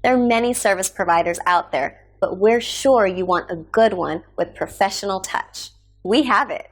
There are many service providers out there, but we're sure you want a good one with professional touch. We have it.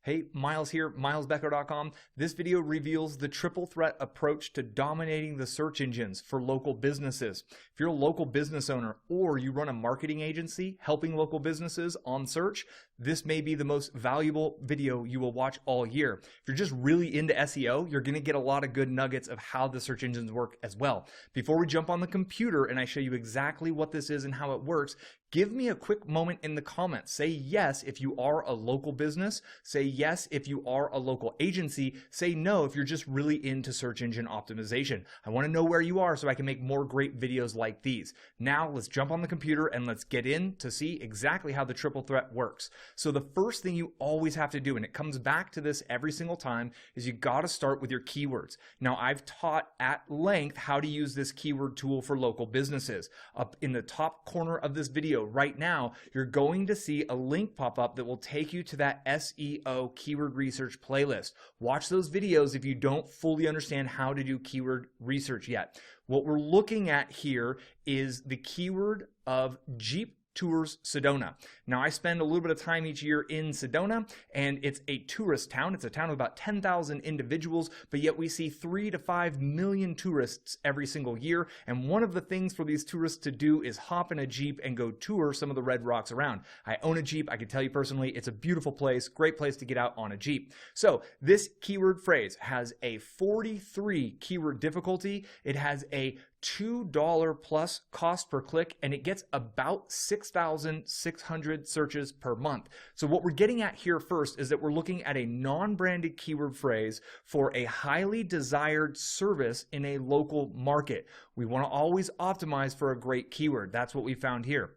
Hey, Miles here, milesbecker.com. This video reveals the triple threat approach to dominating the search engines for local businesses. If you're a local business owner or you run a marketing agency helping local businesses on search, this may be the most valuable video you will watch all year. If you're just really into SEO, you're going to get a lot of good nuggets of how the search engines work as well. Before we jump on the computer and I show you exactly what this is and how it works, give me a quick moment in the comments. Say yes if you are a local business. Say yes if you are a local agency. Say no if you're just really into search engine optimization. I want to know where you are so I can make more great videos like these. Now let's jump on the computer and let's get in to see exactly how the triple threat works. So the first thing you always have to do, and it comes back to this every single time, is you got to start with your keywords. Now I've taught at length how to use this keyword tool for local businesses. Up in the top corner of this video right now, you're going to see a link pop up that will take you to that SEO keyword research playlist. Watch those videos if you don't fully understand how to do keyword research yet. What we're looking at here is the keyword of Jeep Tours Sedona. Now I spend a little bit of time each year in Sedona, and it's a tourist town. It's a town of about 10,000 individuals, but yet we see 3 to 5 million tourists every single year. And one of the things for these tourists to do is hop in a Jeep and go tour some of the red rocks around. I own a Jeep. I can tell you personally, it's a beautiful place, great place to get out on a Jeep. So this keyword phrase has a 43 keyword difficulty. It has a $2 plus cost per click, and it gets about 6,600 searches per month. So what we're getting at here first is that we're looking at a non-branded keyword phrase for a highly desired service in a local market. We want to always optimize for a great keyword. That's what we found here.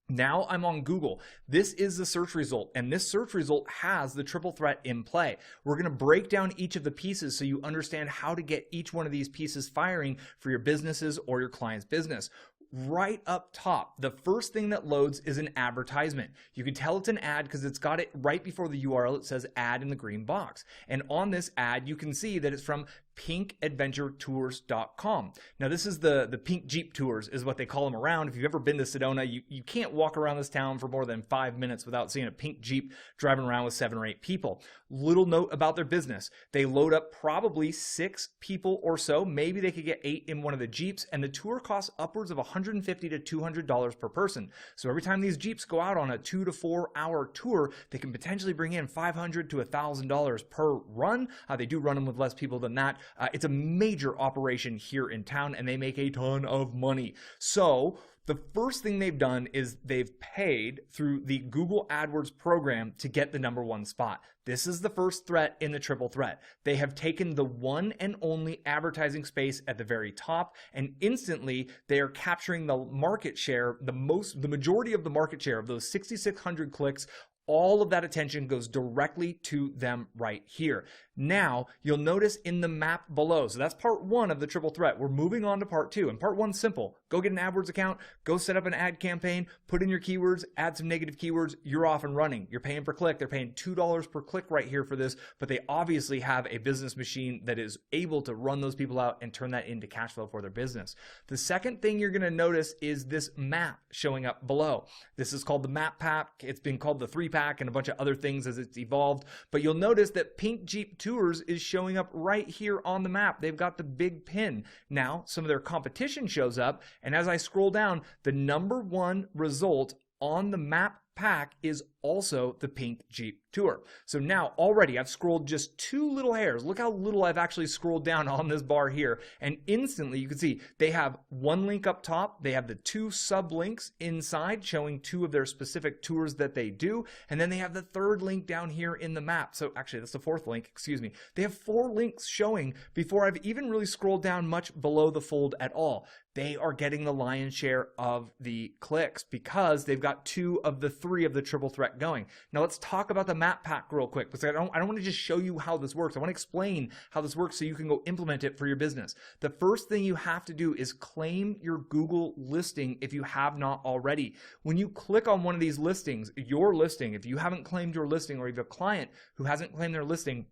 Now I'm on Google. This is the search result, and this search result has the triple threat in play. We're going to break down each of the pieces so you understand how to get each one of these pieces firing for your businesses or your client's business. Right up top, the first thing that loads is an advertisement. You can tell it's an ad because it's got it right before the URL. It says ad in the green box. And on this ad, you can see that it's from pinkadventuretours.com. Now this is the pink Jeep tours is what they call them around. If you've ever been to Sedona, you can't walk around this town for more than 5 minutes without seeing a pink Jeep driving around with 7 or 8 people. Little note about their business. They load up probably 6 people or so. Maybe they could get 8 in one of the Jeeps, and the tour costs upwards of $150 to $200 per person. So every time these Jeeps go out on a 2 to 4 hour tour, they can potentially bring in $500 to $1,000 per run. They do run them with less people than that. It's a major operation here in town, and they make a ton of money. So the first thing they've done is they've paid through the Google AdWords program to get the #1 spot. This is the first threat in the triple threat. They have taken the one and only advertising space at the very top, and instantly they are capturing the market share, the majority of the market share of those 6,600 clicks. All of that attention goes directly to them right here. Now, you'll notice in the map below, so that's part 1 of the triple threat. We're moving on to part 2, and part 1's simple. Go get an AdWords account, go set up an ad campaign, put in your keywords, add some negative keywords, you're off and running. You're paying per click. They're paying $2 per click right here for this, but they obviously have a business machine that is able to run those people out and turn that into cash flow for their business. The second thing you're going to notice is this map showing up below. This is called the map pack. It's been called the 3-pack and a bunch of other things as it's evolved, but you'll notice that Pink Jeep Tours is showing up right here on the map. They've got the big pin. Now, some of their competition shows up, and as I scroll down, the #1 result on the map pack is also the Pink Jeep Tour. So now already I've scrolled just 2 little hairs. Look how little I've actually scrolled down on this bar here. And instantly you can see they have 1 link up top. They have the 2 sublinks inside showing 2 of their specific tours that they do. And then they have the 3rd link down here in the map. So actually that's the 4th link, excuse me. They have 4 links showing before I've even really scrolled down much below the fold at all. They are getting the lion's share of the clicks because they've got 2 of the 3 of the triple threat going. Now let's talk about the map pack real quick, because I don't want to just show you how this works. I want to explain how this works so you can go implement it for your business. The first thing you have to do is claim your Google listing if you have not already. When you click on one of these listings, your listing, if you haven't claimed your listing or you have a client who hasn't claimed their listing,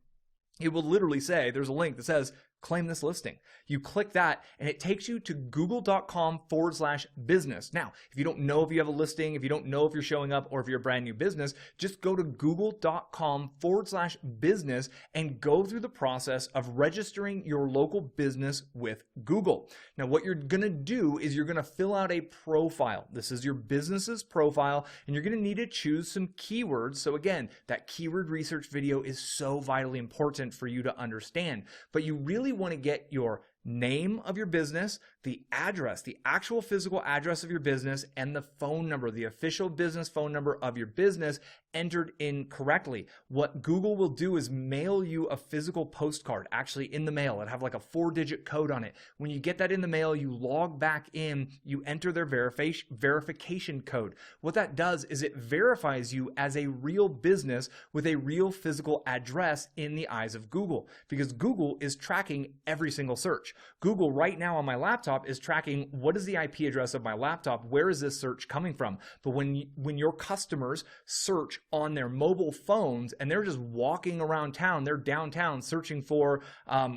it will literally say, there's a link that says, claim this listing. You click that and it takes you to google.com/business. Now, if you don't know if you have a listing, if you don't know if you're showing up or if you're a brand new business, just go to google.com/business and go through the process of registering your local business with Google. Now, what you're going to do is you're going to fill out a profile. This is your business's profile, and you're going to need to choose some keywords. So again, that keyword research video is so vitally important for you to understand, but you really want to get your name of your business, the address, the actual physical address of your business, and the phone number, the official business phone number of your business entered in correctly. What Google will do is mail you a physical postcard, actually in the mail. It'll have like a 4-digit code on it. When you get that in the mail, you log back in, you enter their verification code. What that does is it verifies you as a real business with a real physical address in the eyes of Google, because Google is tracking every single search. Google right now on my laptop is tracking what is the IP address of my laptop, where is this search coming from. But when your customers search on their mobile phones and they're just walking around town, they're downtown searching for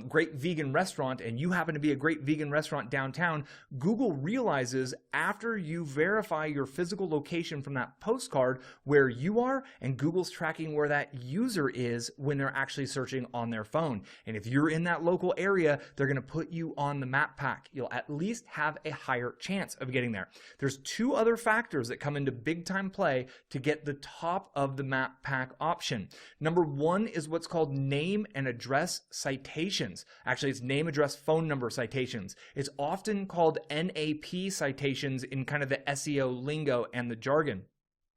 great vegan restaurant, and you happen to be a great vegan restaurant downtown, Google realizes after you verify your physical location from that postcard where you are, and Google's tracking where that user is when they're actually searching on their phone. And if you're in that local area, they're going to put you on the map pack. You'll at least have a higher chance of getting there. There's 2 other factors that come into big time play to get the top of the map pack option. Number 1 is what's called name and address citations. Actually, it's name, address, phone number citations. It's often called NAP citations in kind of the SEO lingo and the jargon.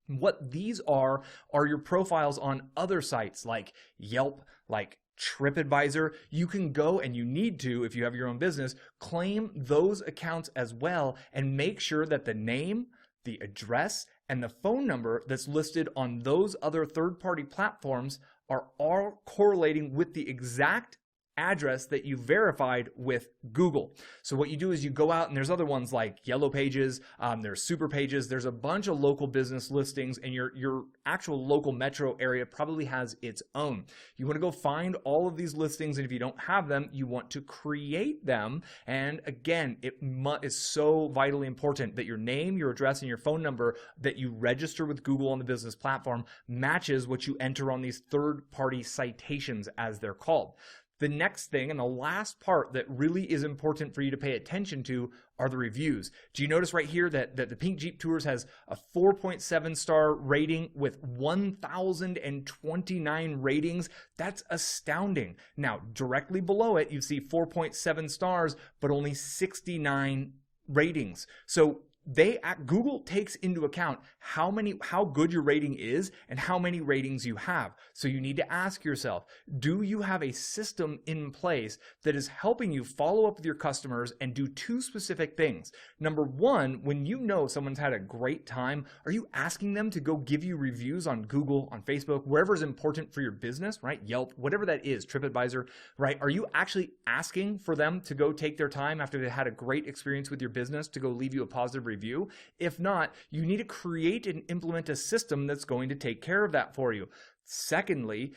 What these are your profiles on other sites like Yelp, like TripAdvisor. You can go, and you need to, if you have your own business, claim those accounts as well and make sure that the name, the address, and the phone number that's listed on those other third-party platforms are all correlating with the exact address that you verified with Google. So what you do is you go out, and there's other ones like Yellow Pages, there's Super Pages, there's a bunch of local business listings, and your actual local metro area probably has its own. You want to go find all of these listings, and if you don't have them, you want to create them. And again, it is so vitally important that your name, your address, and your phone number that you register with Google on the business platform matches what you enter on these third-party citations, as they're called. The next thing, and the last part that really is important for you to pay attention to, are the reviews. Do you notice right here that the Pink Jeep Tours has a 4.7 star rating with 1,029 ratings? That's astounding. Now, directly below it, you see 4.7 stars, but only 69 ratings. So Google takes into account how good your rating is and how many ratings you have. So you need to ask yourself, do you have a system in place that is helping you follow up with your customers and do 2 specific things? Number 1, when you know someone's had a great time, are you asking them to go give you reviews on Google, on Facebook, wherever is important for your business, right? Yelp, whatever that is, TripAdvisor, right? Are you actually asking for them to go take their time after they had a great experience with your business to go leave you a positive review? If not, you need to create and implement a system that's going to take care of that for you. Secondly,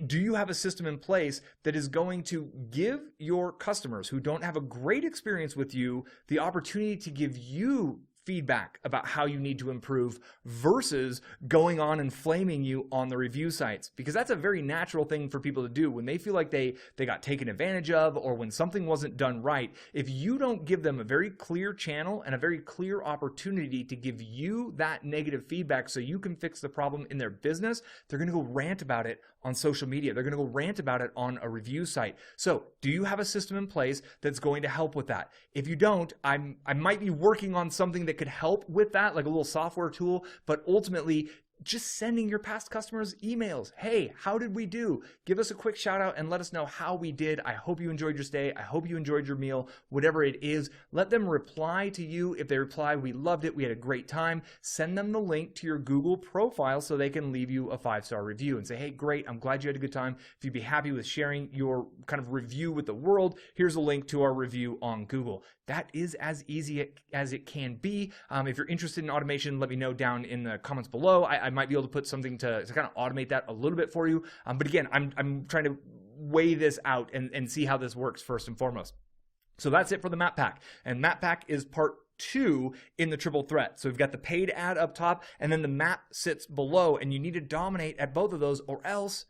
do you have a system in place that is going to give your customers who don't have a great experience with you the opportunity to give you feedback about how you need to improve versus going on and flaming you on the review sites? Because that's a very natural thing for people to do when they feel like they got taken advantage of, or when something wasn't done right. If you don't give them a very clear channel and a very clear opportunity to give you that negative feedback so you can fix the problem in their business, they're going to go rant about it on social media. They're going to go rant about it on a review site. So do you have a system in place that's going to help with that? If you don't, I might be working on something that could help with that, like a little software tool, but ultimately just sending your past customers emails. Hey, how did we do? Give us a quick shout out and let us know how we did. I hope you enjoyed your stay. I hope you enjoyed your meal, whatever it is. Let them reply to you. If they reply, we loved it, we had a great time, send them the link to your Google profile so they can leave you a 5-star review and say, hey, great, I'm glad you had a good time. If you'd be happy with sharing your kind of review with the world, here's a link to our review on Google. That is as easy as it can be. If you're interested in automation, let me know down in the comments below. I might be able to put something to kind of automate that a little bit for you. But again, I'm trying to weigh this out and see how this works first and foremost. So that's it for the map pack. And map pack is part 2 in the triple threat. So we've got the paid ad up top, and then the map sits below, and you need to dominate at both of those, or else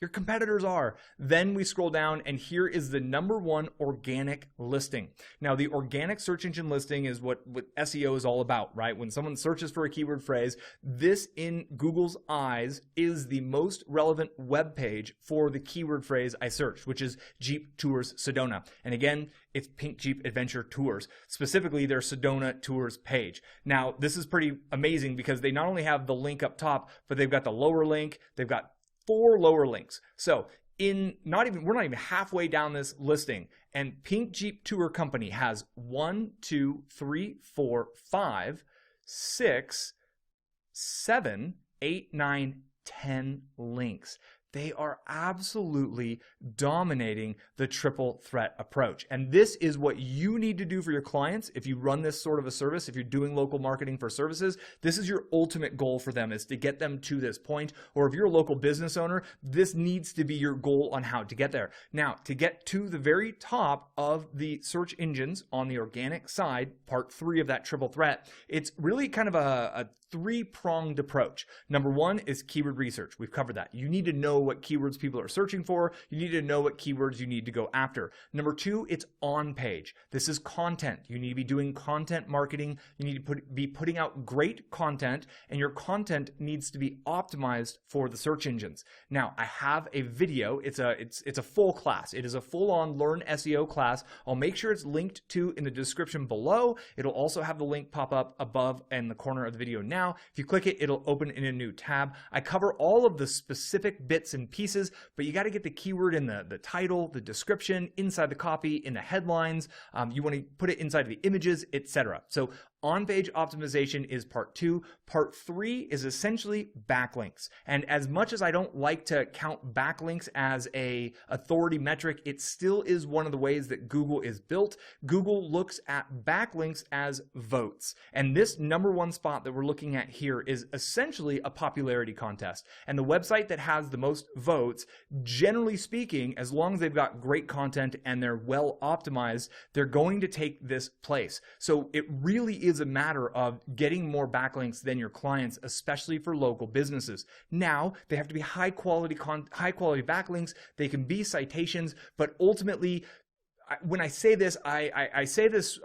your competitors are. Then we scroll down, and here is the #1 organic listing. Now, the organic search engine listing is what SEO is all about, right? When someone searches for a keyword phrase, this in Google's eyes is the most relevant web page for the keyword phrase I searched, which is Jeep Tours Sedona. And again, it's Pink Jeep Adventure Tours, specifically their Sedona Tours page. Now, this is pretty amazing because they not only have the link up top, but they've got the lower link, they've got 4 lower links. So we're not even halfway down this listing, and Pink Jeep Tour Company has 1, 2, 3, 4, 5, 6, 7, 8, 9, 10 links. They are absolutely dominating the triple threat approach. And this is what you need to do for your clients. If you run this sort of a service, if you're doing local marketing for services, this is your ultimate goal for them, is to get them to this point. Or if you're a local business owner, this needs to be your goal on how to get there. Now, to get to the very top of the search engines on the organic side, part 3 of that triple threat, it's really kind of a 3-pronged approach. #1 is keyword research. We've covered that. You need to know what keywords people are searching for. You need to know what keywords you need to go after. #2, it's on page. This is content. You need to be doing content marketing. You need to be putting out great content, and your content needs to be optimized for the search engines. Now, I have a video. It's a full class. It is a full-on Learn SEO class. I'll make sure it's linked to in the description below. It'll also have the link pop up above in the corner of the video now. If you click it, it'll open in a new tab. I cover all of the specific bits and pieces, but you got to get the keyword in the title, the description, inside the copy, in the headlines. You want to put it inside the images, etc. So on-page optimization is part 2. Part 3 is essentially backlinks. And as much as I don't like to count backlinks as a authority metric, it still is one of the ways that Google is built. Google looks at backlinks as votes. And this #1 spot that we're looking at here is essentially a popularity contest. And the website that has the most votes, generally speaking, as long as they've got great content and they're well optimized, they're going to take this place. So it really is a matter of getting more backlinks than your clients, especially for local businesses. Now, they have to be high quality backlinks. They can be citations, but ultimately, when I say this, I say this,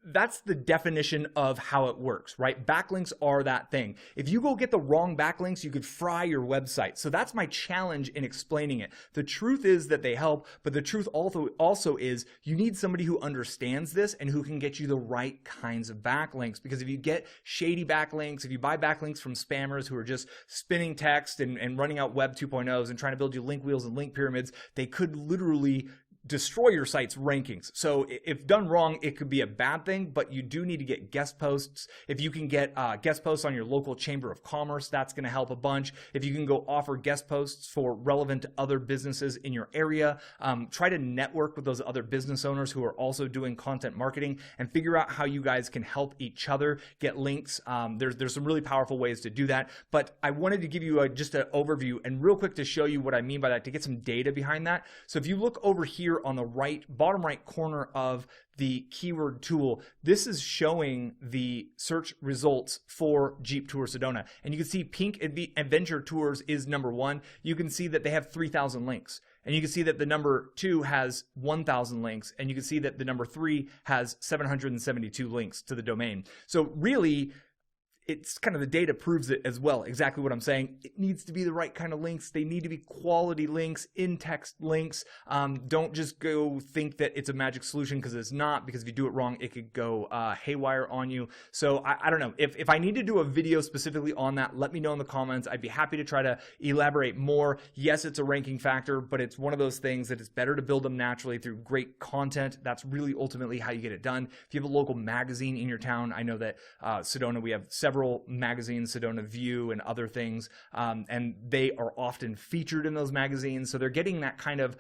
that's the definition of how it works, right? Backlinks are that thing. If you go get the wrong backlinks, you could fry your website. So that's my challenge in explaining it. The truth is that they help, but the truth also is you need somebody who understands this and who can get you the right kinds of backlinks. Because if you get shady backlinks, if you buy backlinks from spammers who are just spinning text and running out Web 2.0s and trying to build you link wheels and link pyramids, they could literally destroy your site's rankings. So if done wrong, it could be a bad thing, but you do need to get guest posts. If you can get guest posts on your local chamber of commerce, that's going to help a bunch. If you can go offer guest posts for relevant to other businesses in your area, try to network with those other business owners who are also doing content marketing and figure out how you guys can help each other get links. There's some really powerful ways to do that, but I wanted to give you just an overview and real quick to show you what I mean by that, to get some data behind that. So if you look over here on the bottom right corner of the keyword tool, this is showing the search results for Jeep Tour Sedona. And you can see Pink Adventure Tours is #1. You can see that they have 3,000 links. And you can see that the #2 has 1,000 links. And you can see that the #3 has 772 links to the domain. So really, it's kind of the data proves it as well. Exactly what I'm saying. It needs to be the right kind of links. They need to be quality links, in-text links. Don't just go think that it's a magic solution, because it's not, because if you do it wrong, it could go haywire on you. So I don't know. If I need to do a video specifically on that, let me know in the comments. I'd be happy to try to elaborate more. Yes, it's a ranking factor, but it's one of those things that it's better to build them naturally through great content. That's really ultimately how you get it done. If you have a local magazine in your town, I know that Sedona, we have several several magazines, Sedona View and other things, and they are often featured in those magazines. So they're getting that kind of,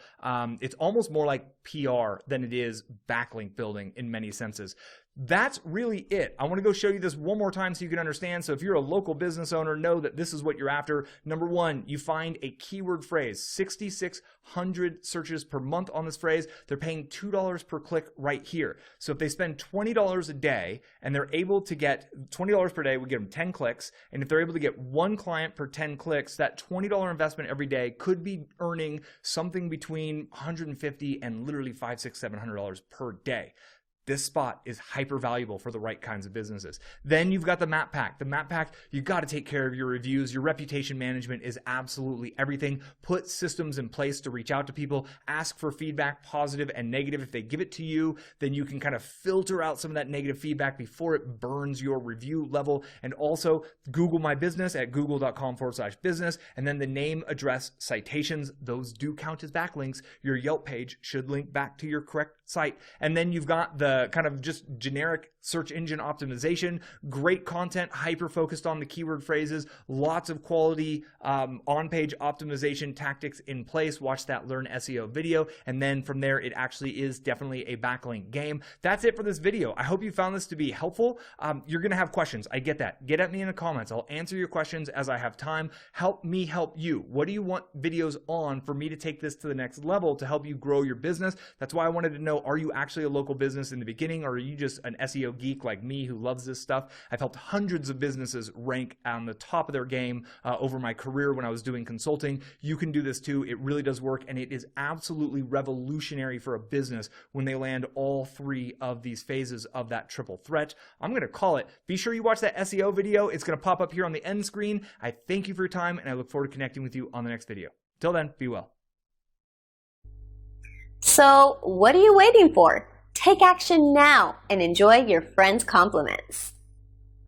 it's almost more like PR than it is backlink building in many senses. That's really it. I want to go show you this one more time so you can understand. So if you're a local business owner, know that this is what you're after. Number one, you find a keyword phrase, 6,600 searches per month on this phrase. They're paying $2 per click right here. So if they spend $20 a day and they're able to get $20 per day, we get them 10 clicks. And if they're able to get one client per 10 clicks, that $20 investment every day could be earning something between $150 and literally $500, $600, $700 per day. This spot is hyper valuable for the right kinds of businesses. Then you've got the map pack. The map pack, you've got to take care of your reviews. Your reputation management is absolutely everything. Put systems in place to reach out to people, ask for feedback, positive and negative. If they give it to you, then you can kind of filter out some of that negative feedback before it burns your review level. And also Google My Business at google.com/business. And then the name, address, citations, those do count as backlinks. Your Yelp page should link back to your correct site. And then you've got the kind of just generic search engine optimization, great content, hyper focused on the keyword phrases, lots of quality on-page optimization tactics in place. Watch that Learn SEO video. And then from there, it actually is definitely a backlink game. That's it for this video. I hope you found this to be helpful. You're going to have questions. I get that. Get at me in the comments. I'll answer your questions as I have time. Help me help you. What do you want videos on for me to take this to the next level to help you grow your business? That's why I wanted to know, are you actually a local business in the beginning, or are you just an SEO geek like me who loves this stuff? I've helped hundreds of businesses rank on the top of their game over my career when I was doing consulting. You can do this too. It really does work, and it is absolutely revolutionary for a business when they land all three of these phases of that triple threat. I'm going to call it. Be sure you watch that SEO video. It's going to pop up here on the end screen. I thank you for your time, and I look forward to connecting with you on the next video. Till then, be well. So, what are you waiting for? Take action now and enjoy your friends' compliments.